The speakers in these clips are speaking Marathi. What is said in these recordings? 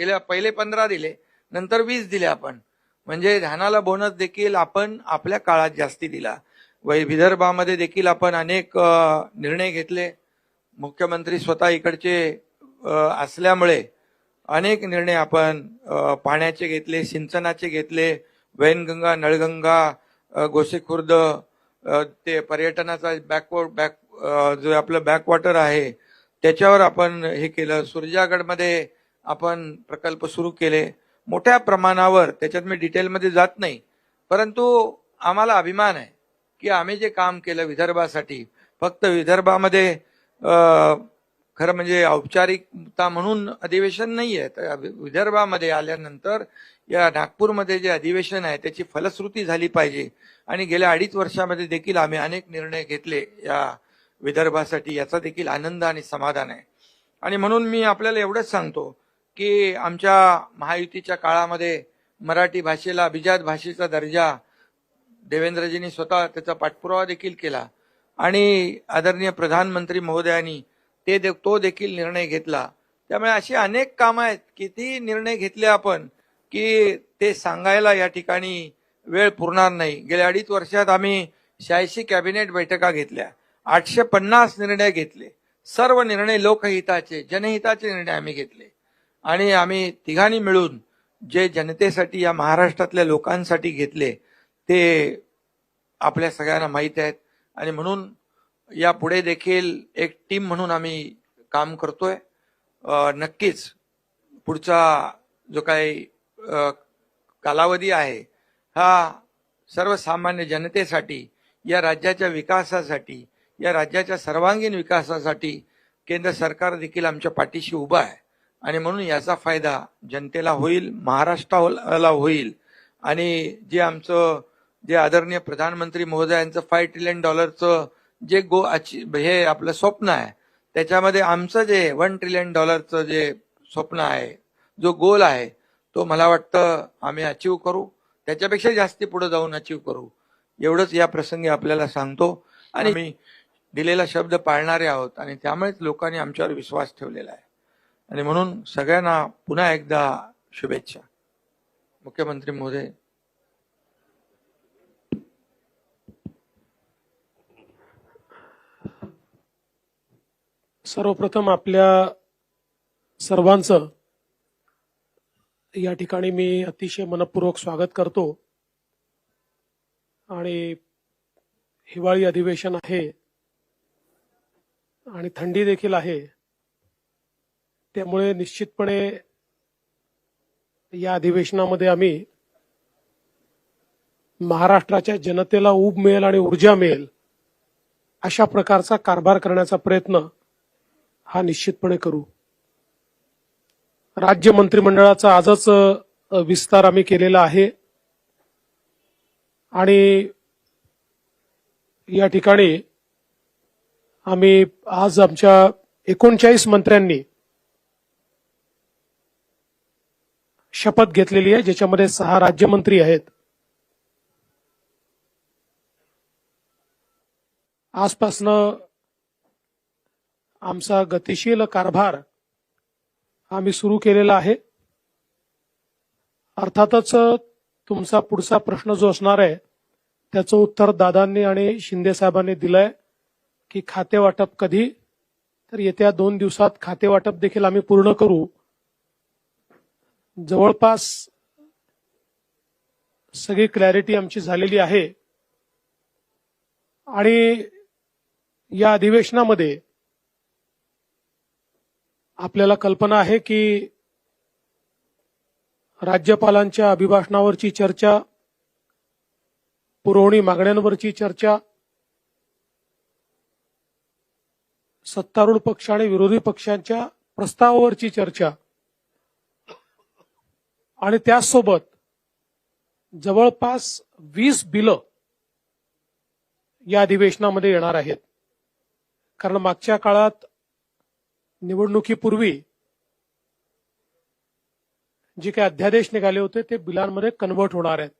गेल्या पहिले 15 दिले, नंतर 20 दिले आपण. म्हणजे धानाला बोनस देखील आपण आपल्या काळात जास्ती दिला. विदर्भामध्ये देखील आपण अनेक निर्णय घेतले. मुख्यमंत्री स्वतः इकडचे असल्यामुळे अनेक निर्णय आपण पाण्याचे घेतले, सिंचनाचे घेतले, वैनगंगा, नळगंगा, गोसेखुर्द, ते पर्यटनाचा जो आपलं बॅकवॉटर आहे त्याच्यावर आपण हे केलं. सुरजागडमध्ये आपण प्रकल्प सुरू केले मोठ्या प्रमाणावर. त्याच्यात मी डिटेलमध्ये जात नाही, परंतु आम्हाला अभिमान आहे की आम्ही जे काम केलं विदर्भासाठी, फक्त विदर्भामध्ये खरं म्हणजे औपचारिकता म्हणून अधिवेशन नाही आहे, तर विदर्भामध्ये आल्यानंतर या नागपूरमध्ये जे अधिवेशन आहे त्याची फलश्रुती झाली पाहिजे. आणि गेल्या 2.5 वर्षामध्ये देखील आम्ही अनेक निर्णय घेतले या विदर्भासाठी, याचा देखील आनंद आणि समाधान आहे. आणि म्हणून मी आपल्याला एवढंच सांगतो की आमच्या महायुतीच्या काळामध्ये मराठी भाषेला अभिजात भाषेचा दर्जा देवेंद्रजींनी स्वतः त्याचा पाठपुरावा देखील केला आणि आदरणीय प्रधानमंत्री महोदयांनी तो देखील निर्णय घेतला. त्यामुळे अशी अनेक कामं आहेत, किती निर्णय घेतले आपण की ते सांगायला या ठिकाणी वेळ पुरणार नाही. गेल्या 2.5 वर्षात आम्ही 86 कॅबिनेट बैठका घेतल्या, 850 निर्णय घेतले. सर्व निर्णय लोकहिताचे, जनहिताचे निर्णय आम्ही घेतले. आणि आम्ही तिघांनी मिळून जे जनतेसाठी, या महाराष्ट्रातल्या लोकांसाठी घेतले ते आपल्या सगळ्यांना माहीत आहेत. आणि म्हणून यापुढे देखील एक टीम म्हणून आम्ही काम करतोय. नक्कीच पुढचा जो काही कालावधी आहे हा सर्वसामान्य जनतेसाठी, या राज्याच्या विकासासाठी, या राज्याच्या सर्वांगीण विकासासाठी केंद्र सरकार देखील आमच्या पाठीशी उभं आहे. आणि म्हणून याचा फायदा जनतेला होईल, महाराष्ट्राला होईल. आणि जे आदरणीय प्रधानमंत्री महोदयांचं $5 ट्रिलियन जे हे आपलं स्वप्न आहे, त्याच्यामध्ये आमचं जे $1 ट्रिलियन जे स्वप्न आहे, जो गोल आहे, तो मला वाटतं आम्ही अचीव करू. त्याच्यापेक्षा जास्ती पुढे जाऊन अचीव करू, एवढंच या प्रसंगी आपल्याला सांगतो. आणि आम्ही दिलेला शब्द पाळणारे आहोत आणि त्यामुळेच लोकांनी आमच्यावर विश्वास ठेवलेला आहे. आणि म्हणून सगळ्यांना पुन्हा एकदा शुभेच्छा. मुख्यमंत्री महोदय. सर्वप्रथम आपल्या सर्वांचं या ठिकाणी मी अतिशय मनपूर्वक स्वागत करतो. आणि हिवाळी अधिवेशन आहे आणि थंडी देखील आहे, त्यामुळे निश्चितपणे या अधिवेशनामध्ये आम्ही महाराष्ट्राच्या जनतेला ऊब मिळेल आणि ऊर्जा मिळेल अशा प्रकारचा कारभार करण्याचा प्रयत्न हा निश्चितपणे करू. राज्य मंत्रिमंडळाचा आजच विस्तार आम्ही केलेला आहे आणि या ठिकाणी आम्ही आज आमच्या 39 मंत्र्यांनी शपथ घेतलेली आहे, ज्याच्यामध्ये 6 राज्यमंत्री आहेत. आजपासनं आमचा गतिशील कारभार आम्ही सुरू केलेला आहे. अर्थातच तुमचा पुढचा प्रश्न जो असणार आहे त्याचं उत्तर दादांनी आणि शिंदे साहेबांनी दिलंय की खाते वाटप कधी, तर येत्या 2 दिवसात खाते वाटप देखील आम्ही पूर्ण करू. जवळपास सगळी क्लॅरिटी आमची झालेली आहे आणि या अधिवेशनामध्ये आपल्याला कल्पना आहे की राज्यपालांच्या अभिभाषणावरची चर्चा, पुरवणी मागण्यांवरची चर्चा, सत्तारूढ पक्ष आणि विरोधी पक्षांच्या प्रस्तावावरची चर्चा आणि त्याचसोबत जवळपास 20 बिलं या अधिवेशनामध्ये येणार आहेत. कारण मागच्या काळात निवडणुकीपूर्वी जे काही अध्यादेश निघाले होते ते बिलांमध्ये कन्व्हर्ट होणार आहेत.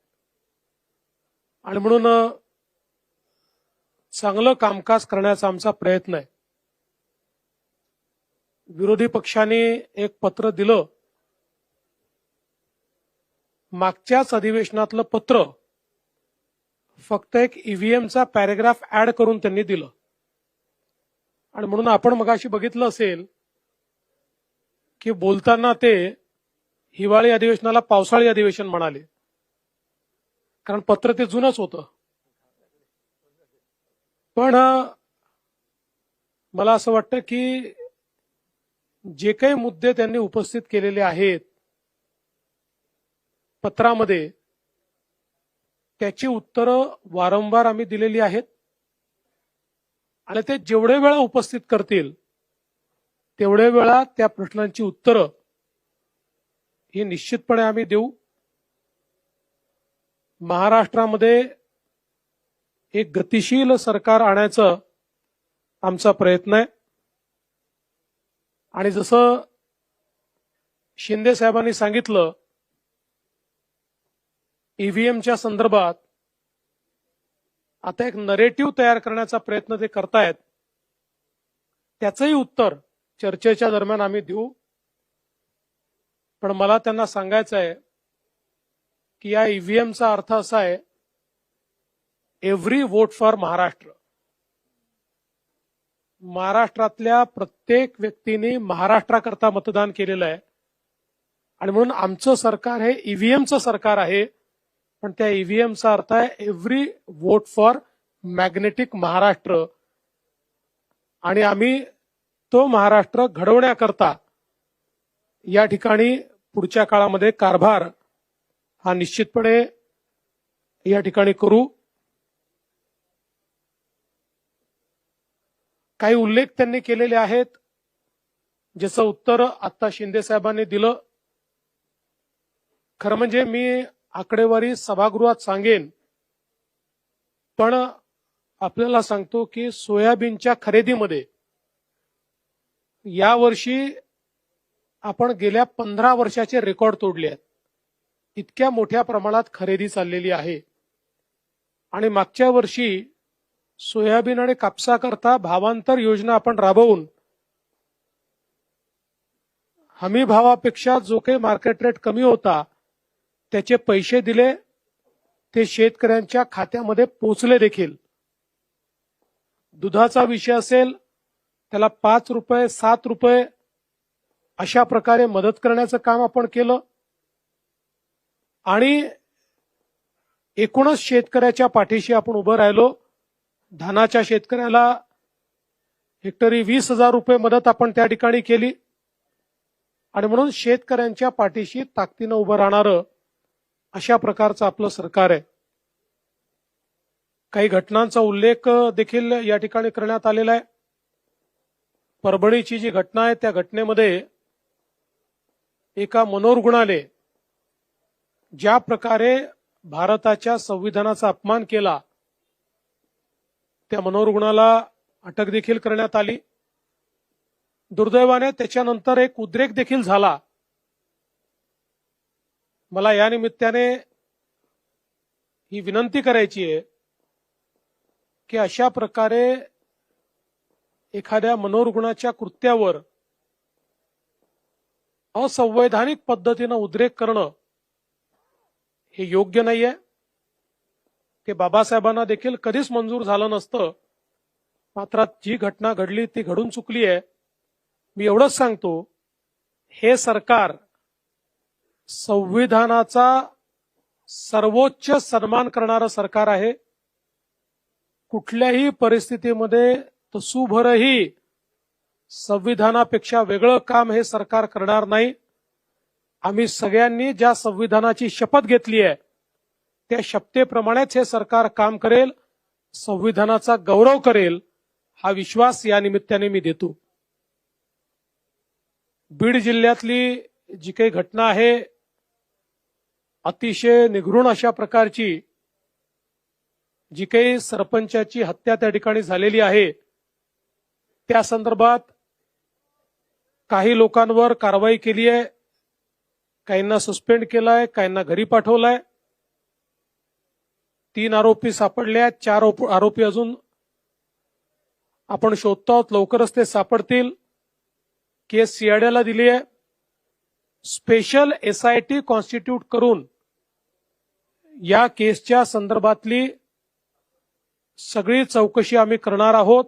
आणि म्हणून चांगलं कामकाज करण्याचा आमचा प्रयत्न आहे. विरोधी पक्षाने एक पत्र दिलं मागच्याच अधिवेशनातलं पत्र फक्त एक ईव्हीएमचा पॅरेग्राफ ऍड करून त्यांनी दिलं. आणि म्हणून आपण मगाशी बघितलं असेल की बोलताना ते हिवाळी अधिवेशनाला पावसाळी अधिवेशन म्हणाले, कारण पत्र ते जुनंच होतं. पण मला असं वाटतं की जे काही मुद्दे त्यांनी उपस्थित केलेले आहेत पत्रामध्ये, त्याची उत्तरं वारंवार आम्ही दिलेली आहेत आणि ते जेवढे वेळा उपस्थित करतील तेवढे वेळा त्या प्रश्नांची उत्तरं ही निश्चितपणे आम्ही देऊ. महाराष्ट्रामध्ये एक गतिशील सरकार आणायचं आमचा प्रयत्न आहे. आणि जसं शिंदे साहेबांनी सांगितलं, ईव्हीएमच्या संदर्भात आता एक नरेटिव्ह तयार करण्याचा प्रयत्न ते करतायत. त्याचंही उत्तर चर्चेच्या दरम्यान आम्ही देऊ. पण मला त्यांना सांगायचं आहे की या ईव्हीएमचा अर्थ असा आहे, एव्हरी वोट फॉर महाराष्ट्र. महाराष्ट्रातल्या प्रत्येक व्यक्तीने महाराष्ट्राकरता मतदान केलेलं आहे आणि म्हणून आमचं सरकार हे ईव्हीएमचं सरकार आहे. पण त्या ईव्हीएमचा अर्थ आहे every vote for magnetic Maharashtra. आणि आम्ही तो महाराष्ट्र घडवण्याकरता या ठिकाणी पुढच्या काळामध्ये कारभार हा निश्चितपणे या ठिकाणी करू. काही उल्लेख त्यांनी केलेले आहेत, ज्याचं उत्तर आता शिंदे साहेबांनी दिलं. खरं म्हणजे मी आकडेवारी सभागृहात सांगेन, पण आपल्याला सांगतो की सोयाबीनच्या खरेदीमध्ये यावर्षी आपण गेल्या 15 वर्षाचे रेकॉर्ड तोडले आहेत. इतक्या मोठ्या प्रमाणात खरेदी चाललेली आहे. आणि मागच्या वर्षी सोयाबीन आणि कापसाकरता भावांतर योजना आपण राबवून हमी भावापेक्षा जो काही मार्केट रेट कमी होता त्याचे पैसे दिले, ते शेतकऱ्यांच्या खात्यामध्ये पोचले देखील. दुधाचा विषय असेल त्याला 5 रुपये 7 रुपये अशा प्रकारे मदत करण्याचं काम आपण केलं. आणि एकूणच शेतकऱ्याच्या पाठीशी आपण उभं राहिलो. धानाच्या शेतकऱ्याला हेक्टरी 20,000 रुपये मदत आपण त्या ठिकाणी केली. आणि म्हणून शेतकऱ्यांच्या पाठीशी ताकदीनं उभं राहणारं अशा प्रकारचं आपलं सरकार आहे. काही घटनांचा उल्लेख देखील या ठिकाणी करण्यात आलेला आहे. परभणीची जी घटना आहे त्या घटनेमध्ये एका मनोरुग्णाने ज्या प्रकारे भारताच्या संविधानाचा अपमान केला, त्या मनोरुग्णाला अटक देखील करण्यात आली. दुर्दैवाने त्याच्यानंतर एक उद्रेक देखील झाला. मला या निमित्ताने ही विनंती करायची आहे की अशा प्रकारे एखाद्या मनोरुग्णाच्या कृत्यावर असंवैधानिक पद्धतीनं उद्रेक करणं हे योग्य नाहीये. ते बाबासाहेबांना देखील कधीच मंजूर झालं नसतं. मात्र जी घटना घडली ती घडून चुकली आहे. मी एवढंच सांगतो, हे सरकार संविधानाचा सर्वोच्च सन्मान करणारं सरकार आहे. कुठल्याही परिस्थितीमध्ये तसूभरही संविधानापेक्षा वेगळं काम हे सरकार करणार नाही. आम्ही सगळ्यांनी ज्या संविधानाची शपथ घेतली आहे त्या शपथेप्रमाणेच हे सरकार काम करेल, संविधानाचा गौरव करेल, हा विश्वास या निमित्ताने मी देतो. बीड जिल्ह्यातली जी काही घटना आहे, अतिशय निघृण अशा प्रकारची जी काही सरपंचाची हत्या त्या ठिकाणी झालेली आहे, त्या संदर्भात काही लोकांवर कारवाई केली आहे. काहींना सस्पेंड केलाय, काहींना घरी पाठवलाय. 3 आरोपी सापडले आहेत. 4 आरोपी अजून आपण शोधतो आहोत. लवकरच ते सापडतील. केस सीआयडीला दिली आहे. स्पेशल एसआयटी कॉन्स्टिट्यूट करून या केसच्या संदर्भातली सगळी चौकशी आम्ही करणार आहोत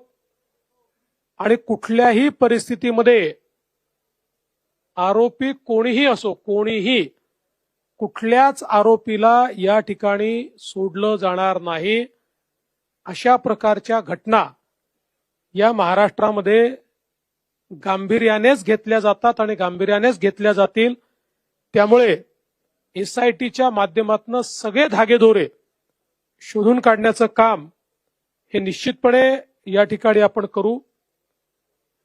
आणि कुठल्याही परिस्थितीमध्ये आरोपी कोणीही असो, कोणीही कुठल्याच आरोपीला या ठिकाणी सोडलं जाणार नाही. अशा प्रकारच्या घटना या महाराष्ट्रामध्ये गांभीर्यानेच घेतल्या जातात आणि गांभीर्यानेच घेतल्या जातील. त्यामुळे एसआयटीच्या माध्यमातून सगळे धागेदोरे शोधून काढण्याचं काम हे निश्चितपणे या ठिकाणी आपण करू.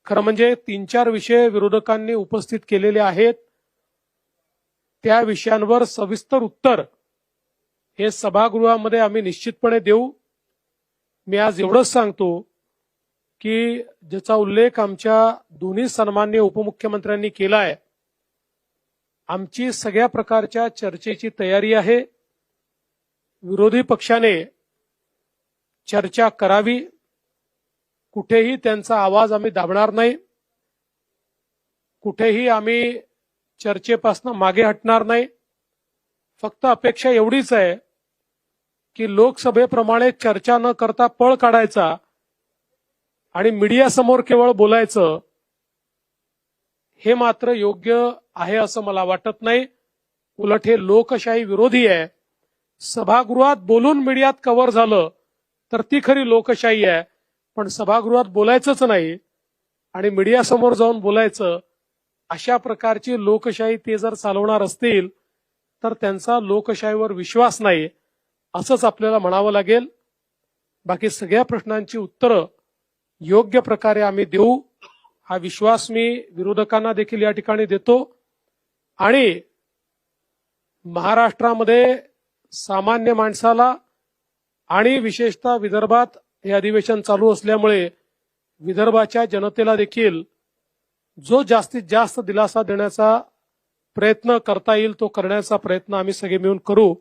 खरं म्हणजे 3-4 विषय विरोधकांनी उपस्थित केलेले आहेत. त्या विषयांवर सविस्तर उत्तर हे सभागृहामध्ये आम्ही निश्चितपणे देऊ. मी आज एवढंच सांगतो की ज्याचा उल्लेख आमच्या दोन्ही सन्माननीय उपमुख्यमंत्र्यांनी केला आहे, आमची सगळ्या प्रकारच्या चर्चेची तयारी आहे. विरोधी पक्षाने चर्चा करावी, कुठेही त्यांचा आवाज आम्ही दाबणार नाही, कुठेही आम्ही चर्चेपासून मागे हटणार नाही. फक्त अपेक्षा एवढीच आहे की लोकसभेप्रमाणे चर्चा न करता पळ काढायचा आणि मीडियासमोर केवळ बोलायचं, हे मात्र योग्य आहे असं मला वाटत नाही. उलट हे लोकशाही विरोधी आहे. सभागृहात बोलून मीडियात कव्हर झालं तर ती खरी लोकशाही आहे. पण सभागृहात बोलायचंच नाही आणि मीडियासमोर जाऊन बोलायचं, अशा प्रकारची लोकशाही ते जर चालवणार असतील तर त्यांचा लोकशाहीवर विश्वास नाही असंच आपल्याला म्हणावं लागेल. बाकी सगळ्या प्रश्नांची उत्तरं योग्य प्रकारे आम्ही देऊ, हा विश्वास मी विरोधकांना देखील या ठिकाणी देतो. आणि महाराष्ट्रामध्ये सामान्य माणसाला आणि विशेषतः विदर्भात हे अधिवेशन चालू असल्यामुळे विदर्भाच्या जनतेला देखील जो जास्तीत जास्त दिलासा देण्याचा प्रयत्न करता येईल तो करण्याचा प्रयत्न आम्ही सगळे मिळून करू,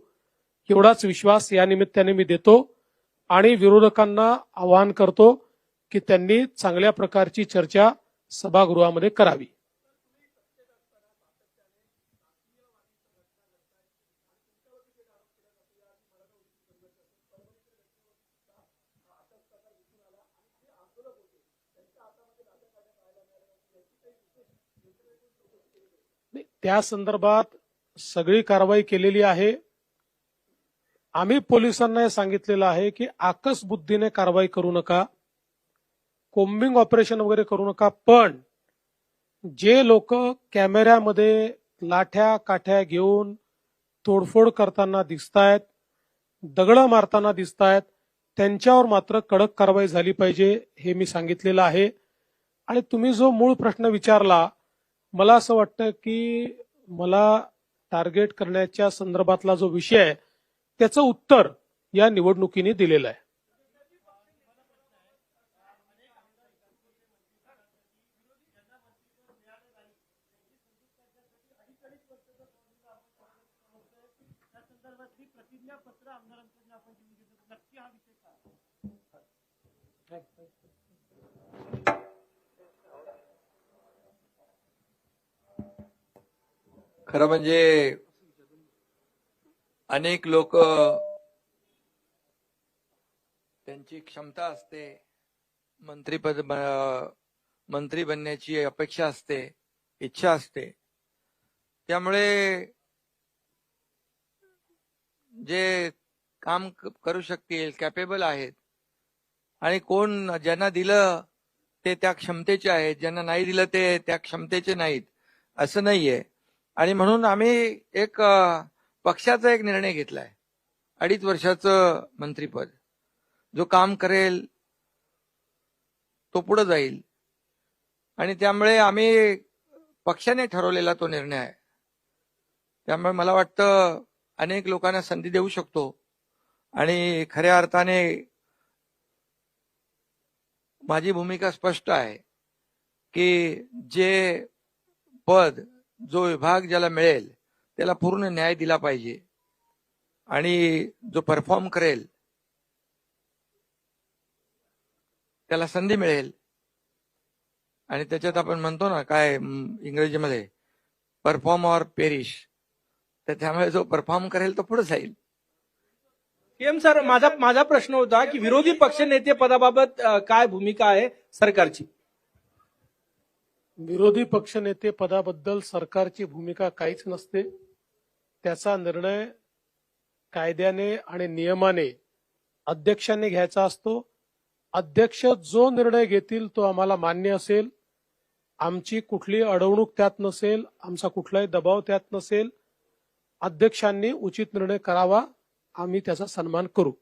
एवढाच विश्वास या निमित्ताने मी देतो. आणि विरोधकांना आवाहन करतो की त्यांनी चांगल्या प्रकारची चर्चा सभागृहामध्ये करावी. त्या संदर्भात सगळी कारवाई केलेली आहे. आम्ही पोलिसांना हे सांगितलेलं आहे की आकस बुद्धीने कारवाई करू नका, कोम्बिंग ऑपरेशन वगैरे करू नका. पण जे लोक कॅमेऱ्यामध्ये लाठ्या काठ्या घेऊन तोडफोड करताना दिसतायत, दगड मारताना दिसतायत, त्यांच्यावर मात्र कडक कारवाई झाली पाहिजे, हे मी सांगितलेलं आहे. आणि तुम्ही जो मूळ प्रश्न विचारला, मला असं वाटतं की मला टार्गेट करण्याच्या संदर्भातला जो विषय आहे त्याचं उत्तर या निवडणुकीने दिलेलं आहे. खरं म्हणजे अनेक लोक त्यांची क्षमता असते, मंत्री बनण्याची अपेक्षा असते, इच्छा असते. त्यामुळे जे काम करू शकतील, कॅपेबल आहेत, आणि कोण ज्यांना दिलं ते त्या क्षमतेचे आहेत, ज्यांना नाही दिलं ते त्या क्षमतेचे नाहीत, असं नाहीये. आणि म्हणून आम्ही एक पक्षाचा एक निर्णय घेतलाय, 2.5 वर्षाचं मंत्रीपद. जो काम करेल तो पुढे जाईल. आणि त्यामुळे आम्ही पक्षाने ठरवलेला तो निर्णय आहे. त्यामुळे मला वाटतं अनेक लोकांना संधी देऊ शकतो. आणि खऱ्या अर्थाने माझी भूमिका स्पष्ट आहे की जे पद, जो विभाग ज्याला मिळेल त्याला पूर्ण न्याय दिला पाहिजे. आणि जो परफॉर्म करेल त्याला संधी मिळेल. आणि त्याच्यात आपण म्हणतो ना काय इंग्रजीमध्ये, परफॉर्म ऑर पेरिश. तर त्यामुळे जो परफॉर्म करेल तो पुढे जाईल. पीएम सर, माझा प्रश्न होता की विरोधी पक्षनेते पदाबाबत काय भूमिका आहे सरकारची? विरोधी पक्षनेते पदाबद्दल सरकारची भूमिका काहीच नसते. त्याचा निर्णय कायद्याने आणि नियमाने अध्यक्षांनी घ्यायचा असतो. अध्यक्ष जो निर्णय घेतील तो आम्हाला मान्य असेल. आमची कुठली अडवणूक त्यात नसेल, आमचा कुठलाही दबाव त्यात नसेल. अध्यक्षांनी उचित निर्णय करावा, आम्ही त्याचा सन्मान करू.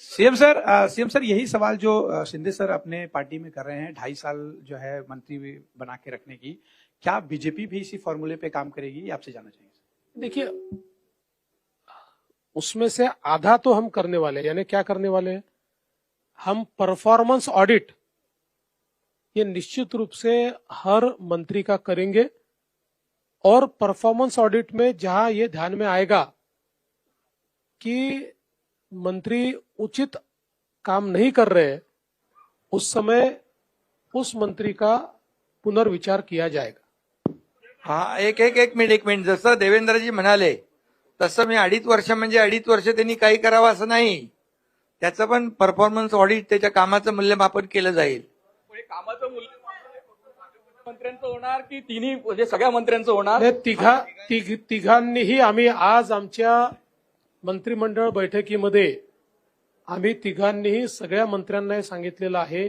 सीएम सर यही सवाल जो शिंदे सर अपने पार्टी में कर रहे हैं, 2.5 साल जो है मंत्री बना के रखने की, क्या बीजेपी भी इसी फॉर्मूले पे काम करेगी, ये आपसे जानना चाहिए? देखिए, उसमें से आधा तो हम करने वाले हैं. यानी क्या करने वाले हैं? हम परफॉर्मेंस ऑडिट ये निश्चित रूप से हर मंत्री का करेंगे. और परफॉर्मेंस ऑडिट में जहां ये ध्यान में आएगा कि मंत्री उचित काम नहीं कर रहे, उस समय उस मंत्री का पुनर्विचार किया जाएगा. हा एक मिनिट जसं देवेंद्रजी म्हणाले तसं मी 2.5 वर्ष म्हणजे 2.5 वर्ष त्यांनी काही करावं असं नाही. त्याचं पण परफॉर्मन्स ऑडिट, त्याच्या कामाचं मूल्यमापन केलं जाईल. कामाचं मूल्य मंत्र्यांचं होणार की तिन्ही म्हणजे सगळ्या मंत्र्यांचं होणार? तिघांनीही आम्ही आज आमच्या मंत्रिमंडळ बैठकीमध्ये आम्ही तिघांनीही सगळ्या मंत्र्यांना हे सांगितलेलं आहे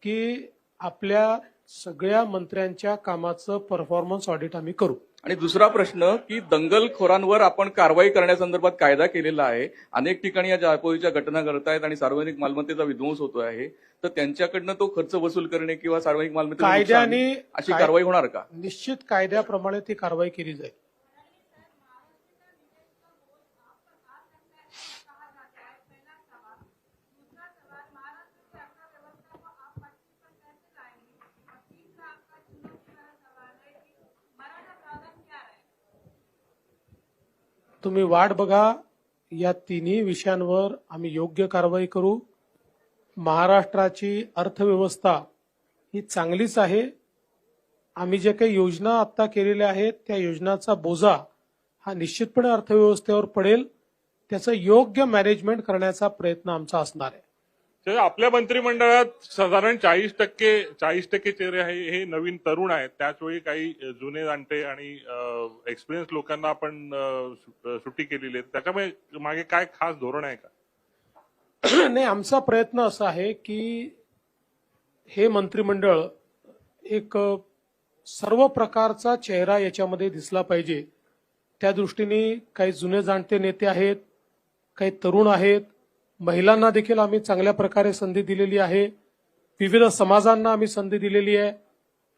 की आपल्या सगळ्या मंत्र्यांच्या कामाचं परफॉर्मन्स ऑडिट आम्ही करू. आणि दुसरा प्रश्न की दंगलखोरांवर आपण कारवाई करण्यासंदर्भात कायदा केलेला आहे. अनेक ठिकाणी या जाळपोळीच्या घटना घडत आहेत आणि सार्वजनिक मालमत्तेचा विध्वंस होतो आहे. तर त्यांच्याकडनं तो खर्च वसूल करणे किंवा सार्वजनिक मालमत्तेचं नुकसान कायद्याने अशी कारवाई होणार का? निश्चित कायद्याप्रमाणे ती कारवाई केली जाईल. तुम्ही वाट बघा. या तिन्ही विषयांवर आम्ही योग्य कारवाई करू. महाराष्ट्राची अर्थव्यवस्था ही चांगलीच आहे. आम्ही जे काही योजना आता केलेल्या आहेत त्या योजनाचा बोजा हा निश्चितपणे अर्थव्यवस्थेवर पडेल. त्याचं योग्य मॅनेजमेंट करण्याचा प्रयत्न आमचा असणार आहे. तर आपल्या मंत्रिमंडळात साधारण 40% चेहरे हे नवीन तरुण आहेत. त्याचवेळी काही जुने जाणते आणि एक्सपिरियन्स लोकांना आपण सुट्टी केलेली आहे. त्याच्यामुळे मागे काय खास धोरण आहे का? नाही, आमचा प्रयत्न असा आहे की हे मंत्रिमंडळ एक सर्व प्रकारचा चेहरा याच्यामध्ये दिसला पाहिजे. त्या दृष्टीने काही जुने जाणते नेते आहेत, काही तरुण आहेत, महिलांना देखील आम्ही चांगल्या प्रकारे संधी दिलेली आहे. विविध समाजांना आम्ही संधी दिलेली आहे.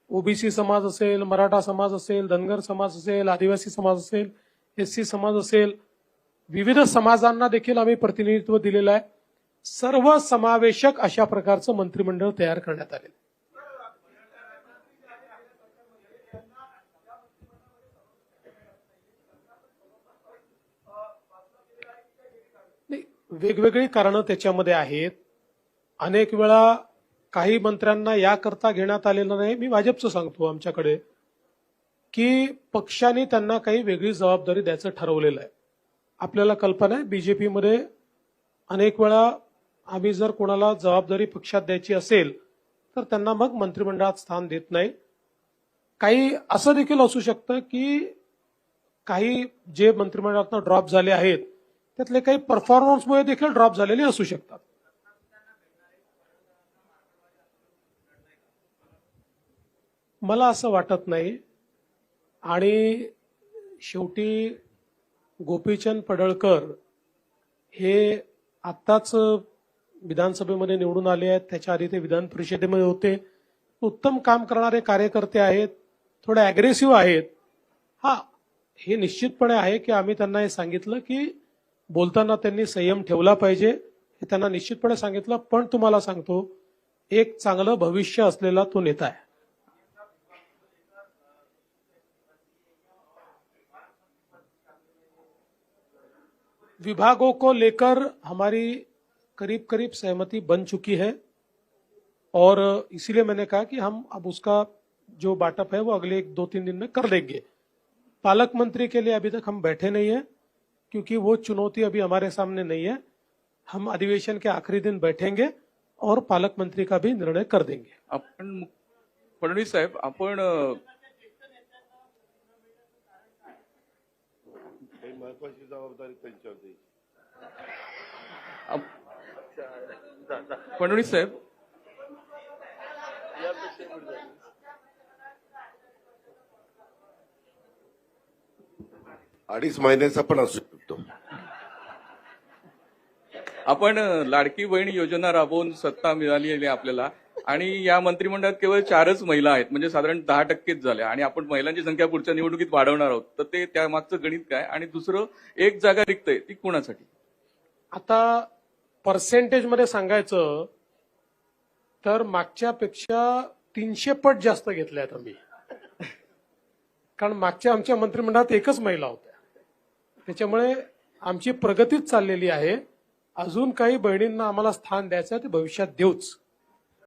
ओबीसी समाज असेल, मराठा समाज असेल, धनगर समाज असेल, आदिवासी समाज असेल, एससी समाज असेल, विविध समाजांना देखील आम्ही प्रतिनिधित्व दिलेलं आहे. सर्व समावेशक अशा प्रकारचं मंत्रिमंडळ तयार करण्यात आले. वेगवेगळी कारणं त्याच्यामध्ये आहेत. अनेक वेळा काही मंत्र्यांना याकरता घेण्यात आलेलं नाही. मी भाजपचं सांगतो आमच्याकडे की पक्षाने त्यांना काही वेगळी जबाबदारी द्यायचं ठरवलेलं आहे. आपल्याला कल्पना आहे बीजेपीमध्ये अनेक वेळा आम्ही जर कोणाला जबाबदारी पक्षात द्यायची असेल तर त्यांना मग मंत्रिमंडळात स्थान देत नाही. काही असं देखील असू शकतं की काही जे मंत्रिमंडळातून ड्रॉप झाले आहेत त्यातले काही परफॉर्मन्समुळे देखील ड्रॉप झालेले असू शकतात. मला असं वाटत नाही. आणि शेवटी गोपीचंद पडळकर हे आत्ताच विधानसभेमध्ये निवडून आले आहेत. त्याच्या आधी ते विधान परिषदेमध्ये होते. उत्तम काम करणारे कार्यकर्ते आहेत, थोडे अग्रेसिव्ह आहेत. हे निश्चितपणे आहे की आम्ही त्यांना हे सांगितलं की बोलताना त्यांनी संयम ठेवला पाहिजे, हे त्यांना निश्चितपणे सांगितलं. पण तुम्हाला सांगतो, एक चांगलं भविष्य असलेला तो नेता आहे. विभागों को लेकर हमारी करीब करीब सहमति बन चुकी है और इसीलिए मैंने कहा कि हम अब उसका जो बांटअप है वो अगले 1-2-3 दिन में कर देंगे. पालक मंत्री के लिए अभी तक हम बैठे नहीं है क्योंकि वो चुनौती अभी हमारे सामने नहीं है. हम अधिवेशन के आखिरी दिन बैठेंगे और पालक मंत्री का भी निर्णय कर देंगे। आपण फडणवीस साहेब आपण महत्वाची जबाबदारी त्यांच्यावर द्यायची. फडणवीस साहेब अडीच महिन्याचा पण असू शकतो. आपण लाडकी बहीण योजना राबवून सत्ता मिळाली आहे आपल्याला आणि या मंत्रिमंडळात केवळ 4च महिला आहेत, म्हणजे साधारण 10%च झाल्या आणि आपण महिलांची संख्या पुढच्या निवडणुकीत वाढवणार आहोत. तर ते त्यामागचं गणित काय? आणि दुसरं, एक जागा रिक्त आहे ती कोणासाठी? आता पर्सेंटेज मध्ये सांगायचं तर मागच्या पेक्षा 300 पट जास्त घेतल्यात आम्ही, कारण मागच्या आमच्या मंत्रिमंडळात एकच महिला होत्या. त्याच्यामुळे आमची प्रगतीच चाललेली आहे. अजून काही बहिणींना आम्हाला स्थान द्यायचं ते भविष्यात देऊच.